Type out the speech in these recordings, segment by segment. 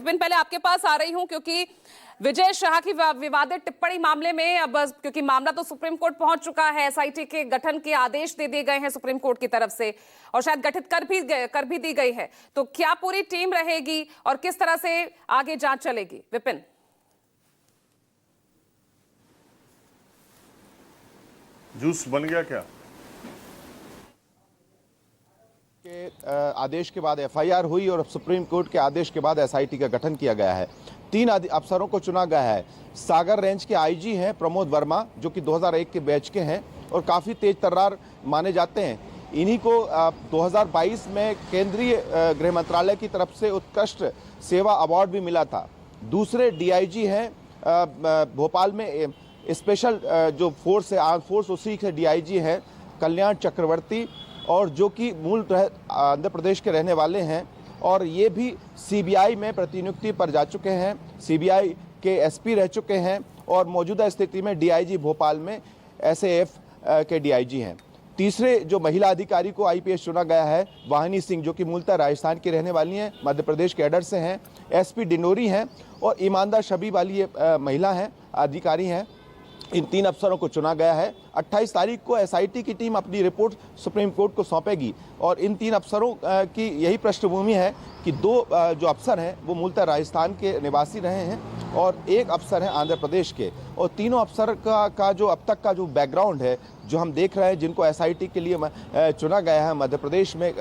विपिन, पहले आपके पास आ रही हूं क्योंकि विजय शाह की विवादित टिप्पणी मामले में अब क्योंकि मामला तो सुप्रीम कोर्ट पहुंच चुका है, एसआईटी के गठन के आदेश दे दिए गए हैं सुप्रीम कोर्ट की तरफ से और शायद गठित कर भी दी गई है। तो क्या पूरी टीम रहेगी और किस तरह से आगे जांच चलेगी? विपिन, जूस बन गया क्या? के आदेश के बाद एफआईआर हुई और सुप्रीम कोर्ट के आदेश के बाद एसआईटी का गठन किया गया है। 3 अफसरों को चुना गया है। सागर रेंज के आईजी हैं प्रमोद वर्मा, जो कि 2001 के बैच के हैं और काफ़ी तेज तर्रार माने जाते हैं। इन्हीं को 2022 में केंद्रीय गृह मंत्रालय की तरफ से उत्कृष्ट सेवा अवार्ड भी मिला था। दूसरे डीआईजी हैं भोपाल में स्पेशल जो फोर्स है, आर्म फोर्स, उसी के डीआईजी हैं कल्याण चक्रवर्ती, और जो कि मूल आंध्र प्रदेश के रहने वाले हैं और ये भी सीबीआई में प्रतिनियुक्ति पर जा चुके हैं, सीबीआई के एसपी रह चुके हैं और मौजूदा स्थिति में डीआईजी भोपाल में एसएएफ के डीआईजी हैं। तीसरे जो महिला अधिकारी को आईपीएस चुना गया है वाहिनी सिंह, जो कि मूलतः राजस्थान की रहने वाली हैं, मध्य प्रदेश के एडर से हैं। एसपी डिंडोरी हैं और ईमानदार शबी वाली ये महिला हैं, अधिकारी हैं। इन 3 अफसरों को चुना गया है। 28 तारीख को एसआईटी की टीम अपनी रिपोर्ट सुप्रीम कोर्ट को सौंपेगी और इन 3 अफसरों की यही पृष्ठभूमि है कि 2 जो अफसर हैं वो मूलतः राजस्थान के निवासी रहे हैं और 1 अफसर है आंध्र प्रदेश के। और तीनों अफसर का जो अब तक का जो बैकग्राउंड है, जो हम देख रहे हैं, जिनको एसआईटी के लिए चुना गया है मध्य प्रदेश में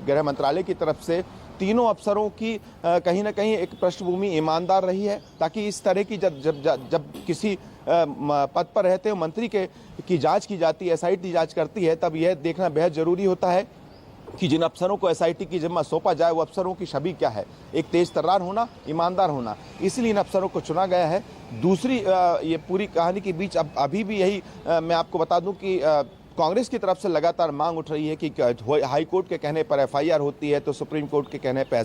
गृह मंत्रालय की तरफ से, तीनों अफसरों की कहीं ना कहीं एक पृष्ठभूमि ईमानदार रही है, ताकि इस तरह की जब किसी पद पर रहते हो मंत्री की जांच की जाती है, एसआईटी जांच करती है, तब यह देखना बेहद जरूरी होता है कि जिन अफसरों को एसआईटी की जिम्मा सौंपा जाए वो अफसरों की छवि क्या है। एक तेज तर्रार होना, ईमानदार होना, इसलिए इन अफसरों को चुना गया है। दूसरी ये पूरी कहानी के बीच अब अभी भी यही मैं आपको बता दूं कि कांग्रेस की तरफ से लगातार मांग उठ रही है कि हाई कोर्ट के कहने पर एफआईआर होती है तो सुप्रीम कोर्ट के कहने पर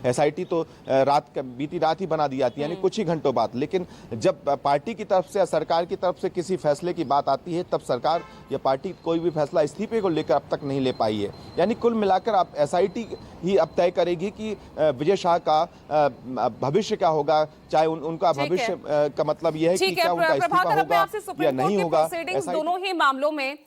एसआईटी तो बीती रात ही बना दी जाती है, यानी कुछ ही घंटों बाद। लेकिन जब पार्टी की तरफ से या सरकार की तरफ से किसी फैसले की बात आती है, तब सरकार या पार्टी कोई भी फैसला इस्तीफे को लेकर अब तक नहीं ले पाई है। यानी कुल मिलाकर अब एसआईटी ही अब तय करेगी कि विजय शाह का भविष्य क्या होगा, चाहे उनका भविष्य का मतलब यह है कि क्या उनका इस्तीफा होगा या नहीं होगा। दोनों ही मामलों में